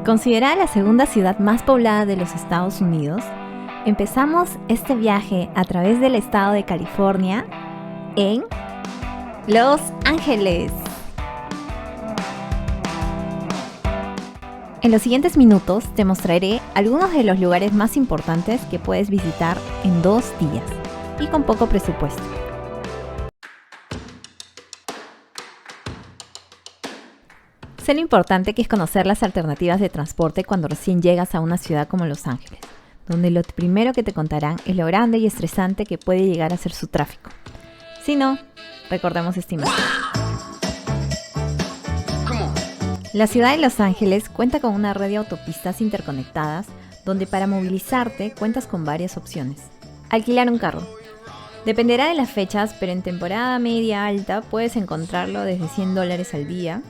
Considerada la segunda ciudad más poblada de los Estados Unidos, empezamos este viaje a través del estado de California en Los Ángeles. En los siguientes minutos te mostraré algunos de los lugares más importantes que puedes visitar en 2 días y con poco presupuesto. Sé lo importante que es conocer las alternativas de transporte cuando recién llegas a una ciudad como Los Ángeles, donde lo primero que te contarán es lo grande y estresante que puede llegar a ser su tráfico. Si no, recordemos esta imagen. La ciudad de Los Ángeles cuenta con una red de autopistas interconectadas donde para movilizarte cuentas con varias opciones. Alquilar un carro. Dependerá de las fechas, pero en temporada media alta puedes encontrarlo desde $100 al día.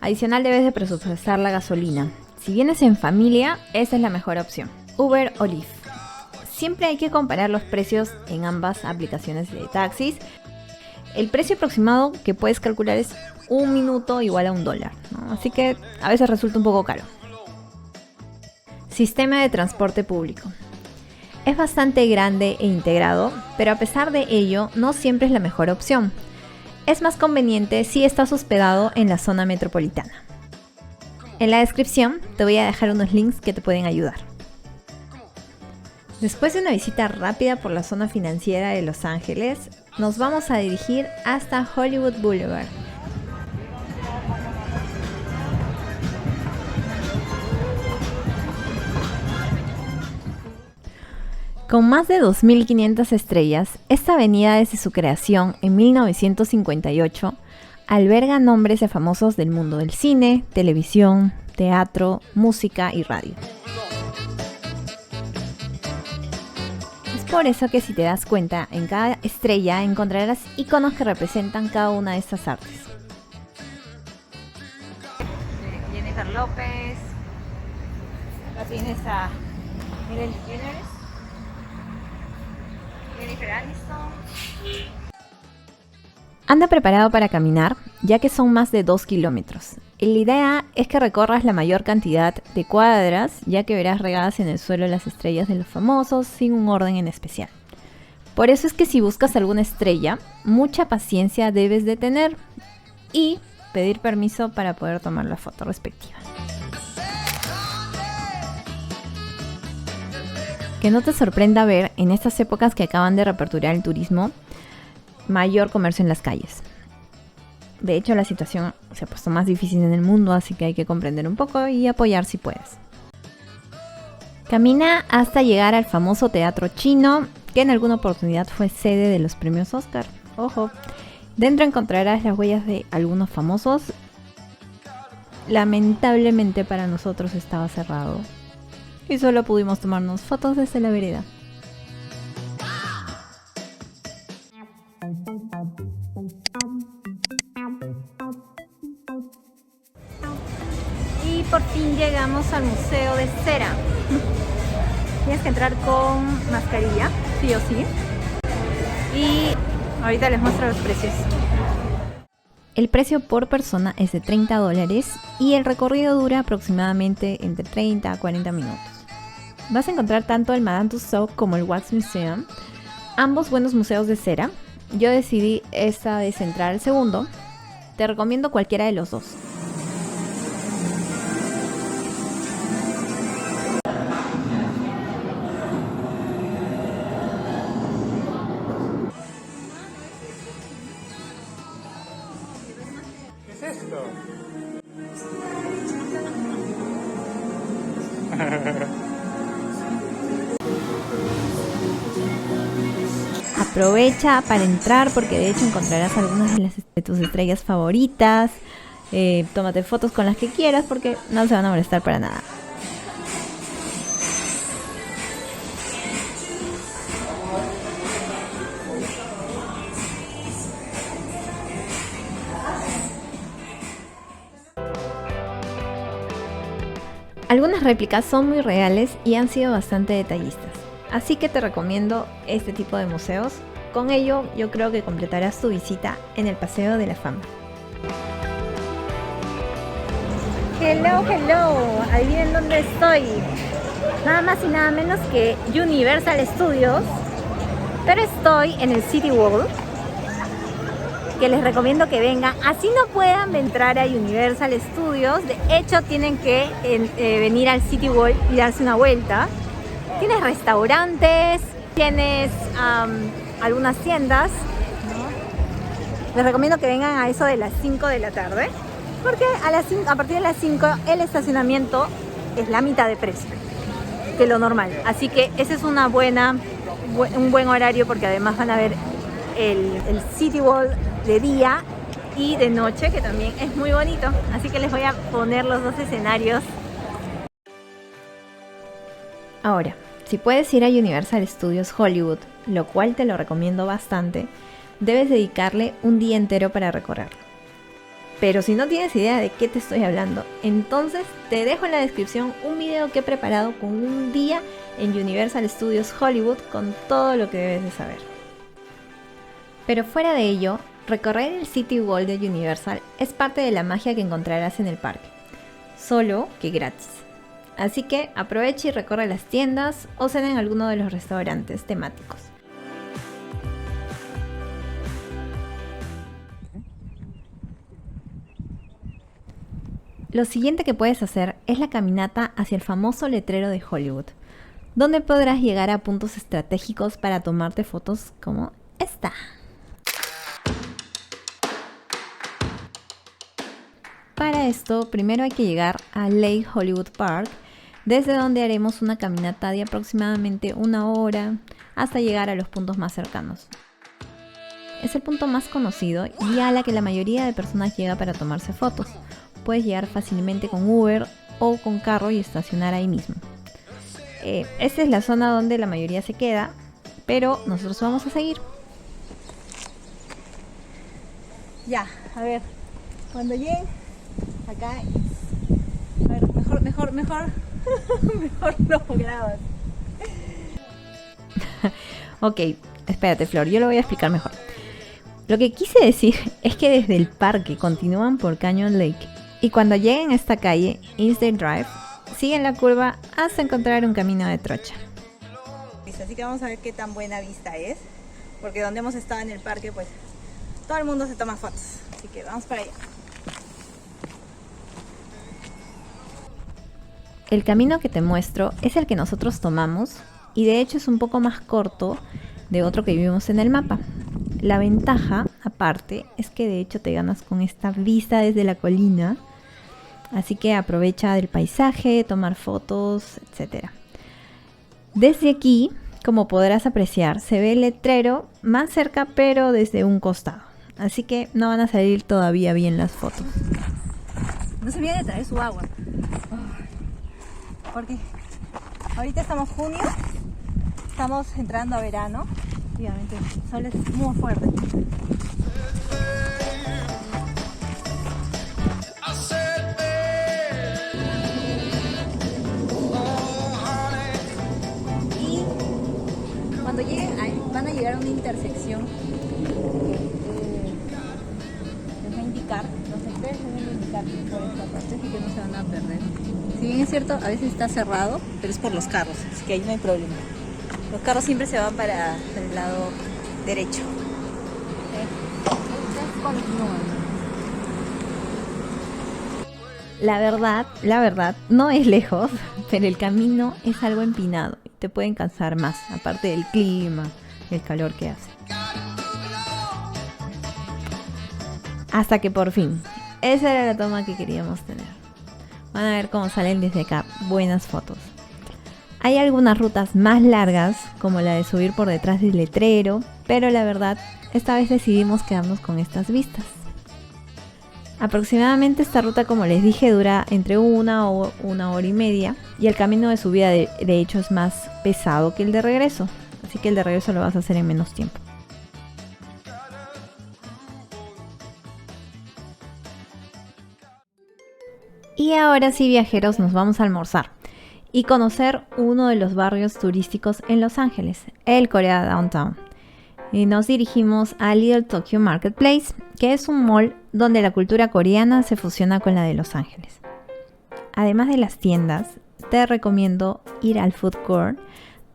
Adicional debes de presupuestar la gasolina. Si vienes en familia, esa es la mejor opción. Uber o Lyft. Siempre hay que comparar los precios en ambas aplicaciones de taxis. El precio aproximado que puedes calcular es 1 minuto igual a $1, ¿no? Así que a veces resulta un poco caro. Sistema de transporte público. Es bastante grande e integrado, pero a pesar de ello no siempre es la mejor opción. Es más conveniente si estás hospedado en la zona metropolitana. En la descripción te voy a dejar unos links que te pueden ayudar. Después de una visita rápida por la zona financiera de Los Ángeles, nos vamos a dirigir hasta Hollywood Boulevard. Con más de 2.500 estrellas, esta avenida desde su creación en 1958 alberga nombres de famosos del mundo del cine, televisión, teatro, música y radio. Es por eso que si te das cuenta, en cada estrella encontrarás iconos que representan cada una de estas artes. Jennifer López, acá tienes a Ellen DeGeneres, Jennifer Aniston. Anda preparado para caminar, ya que son más de 2 kilómetros. La idea es que recorras la mayor cantidad de cuadras, ya que verás regadas en el suelo las estrellas de los famosos sin un orden en especial. Por eso es que si buscas alguna estrella, mucha paciencia debes de tener y pedir permiso para poder tomar la foto respectiva. Que no te sorprenda ver en estas épocas que acaban de reaperturar el turismo, mayor comercio en las calles. De hecho, la situación se ha puesto más difícil en el mundo, así que hay que comprender un poco y apoyar si puedes. Camina hasta llegar al famoso Teatro Chino, que en alguna oportunidad fue sede de los premios Oscar. Ojo, dentro encontrarás las huellas de algunos famosos. Lamentablemente para nosotros estaba cerrado y solo pudimos tomarnos fotos desde la vereda. Y por fin llegamos al Museo de Cera. Tienes que entrar con mascarilla, sí o sí. Y ahorita les muestro los precios. El precio por persona es de $30 y el recorrido dura aproximadamente entre 30 a 40 minutos. Vas a encontrar tanto el Madame Tussauds como el Wax Museum, ambos buenos museos de cera. Yo decidí esta vez entrar al segundo. Te recomiendo cualquiera de los dos. ¿Qué es esto? Aprovecha para entrar porque de hecho encontrarás algunas de tus estrellas favoritas. Tómate fotos con las que quieras porque no se van a molestar para nada. Algunas réplicas son muy reales y han sido bastante detallistas. Así que te recomiendo este tipo de museos. Con ello, yo creo que completarás tu visita en el Paseo de la Fama. Hello, hello. Adivinen dónde estoy. Nada más y nada menos que Universal Studios. Pero estoy en el City World, que les recomiendo que vengan. Así no puedan entrar a Universal Studios. De hecho, tienen que venir al City World y darse una vuelta. Tienes restaurantes, tienes algunas tiendas, ¿no? Les recomiendo que vengan a eso de las 5 de la tarde, porque a partir de las 5 el estacionamiento es la mitad de precio que lo normal. Así que ese es un buen horario, porque además van a ver el City World de día y de noche, que también es muy bonito. Así que les voy a poner los dos escenarios. Ahora, si puedes ir a Universal Studios Hollywood, lo cual te lo recomiendo bastante, debes dedicarle un día entero para recorrerlo. Pero si no tienes idea de qué te estoy hablando, entonces te dejo en la descripción un video que he preparado con un día en Universal Studios Hollywood con todo lo que debes de saber. Pero fuera de ello, recorrer el City World de Universal es parte de la magia que encontrarás en el parque, solo que gratis. Así que aprovecha y recorre las tiendas o cena en alguno de los restaurantes temáticos. Lo siguiente que puedes hacer es la caminata hacia el famoso letrero de Hollywood, donde podrás llegar a puntos estratégicos para tomarte fotos como esta. Para esto, primero hay que llegar a Lake Hollywood Park, desde donde haremos una caminata de aproximadamente 1 hora hasta llegar a los puntos más cercanos. Es el punto más conocido y a la que la mayoría de personas llega para tomarse fotos. Puedes llegar fácilmente con Uber o con carro y estacionar ahí mismo. Esta es la zona donde la mayoría se queda, pero nosotros vamos a seguir. Ya, a ver, cuando lleguen acá, a ver, mejor mejor lo grabas. Ok, espérate, Flor, yo lo voy a explicar mejor. Lo que quise decir es que desde el parque continúan por Canyon Lake y cuando lleguen a esta calle, Innsdale Drive, siguen la curva hasta encontrar un camino de trocha. Así que vamos a ver qué tan buena vista es, porque donde hemos estado en el parque, pues todo el mundo se toma fotos. Así que vamos para allá. El camino que te muestro es el que nosotros tomamos y de hecho es un poco más corto de otro que vimos en el mapa. La ventaja, aparte, es que de hecho te ganas con esta vista desde la colina, así que aprovecha del paisaje, tomar fotos, etc. Desde aquí, como podrás apreciar, se ve el letrero más cerca pero desde un costado, así que no van a salir todavía bien las fotos. No se olviden de traer su agua. Porque ahorita estamos junio, estamos entrando a verano, obviamente el sol es muy fuerte. Y cuando lleguen ahí, van a llegar a una intersección que les va a indicar, los expertos les van a indicar por esta parte, así que no se van a perder. Si bien es cierto, a veces está cerrado, pero es por los carros, así que ahí no hay problema. Los carros siempre se van para el lado derecho. La verdad, no es lejos, pero el camino es algo empinado y te pueden cansar más, aparte del clima, el calor que hace. Hasta que por fin, esa era la toma que queríamos tener. Van a ver cómo salen desde acá buenas fotos. Hay algunas rutas más largas, como la de subir por detrás del letrero, pero la verdad, esta vez decidimos quedarnos con estas vistas. Aproximadamente esta ruta, como les dije, dura entre 1 o 1 hora y media, y el camino de subida de hecho es más pesado que el de regreso, así que el de regreso lo vas a hacer en menos tiempo. Y ahora sí, viajeros, nos vamos a almorzar y conocer uno de los barrios turísticos en Los Ángeles, el Korea Downtown. Y nos dirigimos a Little Tokyo Marketplace, que es un mall donde la cultura coreana se fusiona con la de Los Ángeles. además de las tiendas, te recomiendo ir al food court,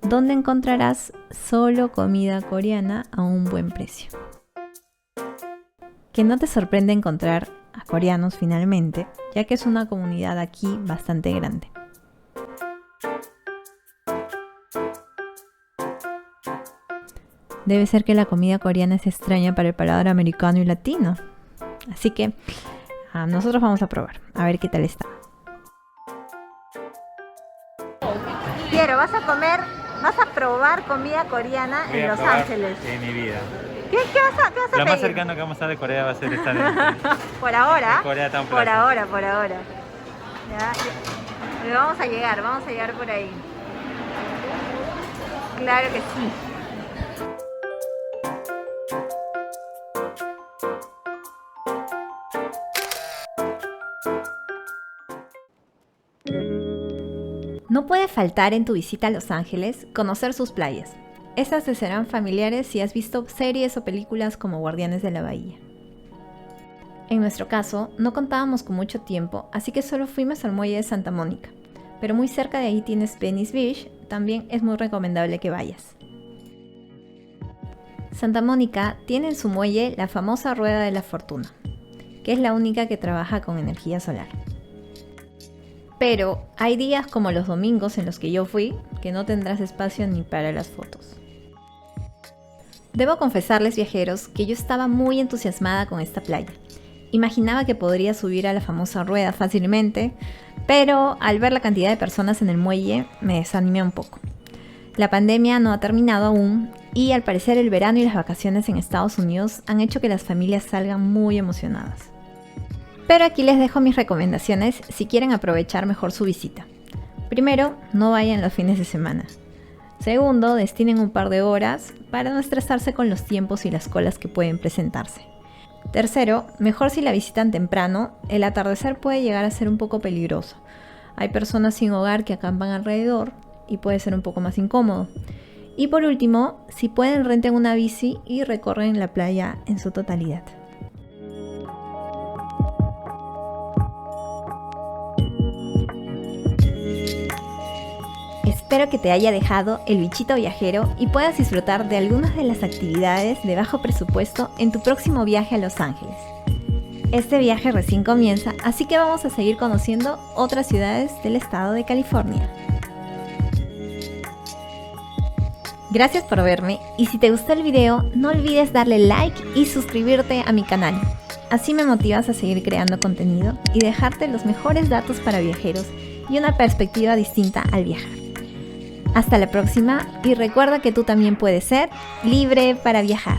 donde encontrarás solo comida coreana a un buen precio. Que no te sorprende encontrar a coreanos finalmente, ya que es una comunidad aquí bastante grande. Debe ser que la comida coreana es extraña para el paladar americano y latino. Así que nosotros vamos a probar, a ver qué tal está. Piero, vas a probar comida coreana en Los Ángeles. En mi vida. ¿Qué vas a pedir? Lo más cercano que vamos a estar de Corea va a ser estar en Por ahora. Corea Town Por Plaza. ahora. Ya, vamos a llegar por ahí. Claro que sí. No puede faltar en tu visita a Los Ángeles conocer sus playas. Estas te serán familiares si has visto series o películas como Guardianes de la Bahía. En nuestro caso, no contábamos con mucho tiempo, así que solo fuimos al muelle de Santa Mónica. Pero muy cerca de ahí tienes Venice Beach, también es muy recomendable que vayas. Santa Mónica tiene en su muelle la famosa Rueda de la Fortuna, que es la única que trabaja con energía solar. Pero hay días como los domingos en los que yo fui, que no tendrás espacio ni para las fotos. Debo confesarles, viajeros, que yo estaba muy entusiasmada con esta playa. Imaginaba que podría subir a la famosa rueda fácilmente, pero al ver la cantidad de personas en el muelle me desanimé un poco. La pandemia no ha terminado aún y al parecer el verano y las vacaciones en Estados Unidos han hecho que las familias salgan muy emocionadas. Pero aquí les dejo mis recomendaciones si quieren aprovechar mejor su visita. Primero, no vayan los fines de semana. Segundo, destinen un par de horas para no estresarse con los tiempos y las colas que pueden presentarse. Tercero, mejor si la visitan temprano, el atardecer puede llegar a ser un poco peligroso. Hay personas sin hogar que acampan alrededor y puede ser un poco más incómodo. Y por último, si pueden, renten una bici y recorren la playa en su totalidad. Espero que te haya dejado el bichito viajero y puedas disfrutar de algunas de las actividades de bajo presupuesto en tu próximo viaje a Los Ángeles. Este viaje recién comienza, así que vamos a seguir conociendo otras ciudades del estado de California. Gracias por verme y si te gustó el video, no olvides darle like y suscribirte a mi canal. Así me motivas a seguir creando contenido y dejarte los mejores datos para viajeros y una perspectiva distinta al viajar. Hasta la próxima y recuerda que tú también puedes ser libre para viajar.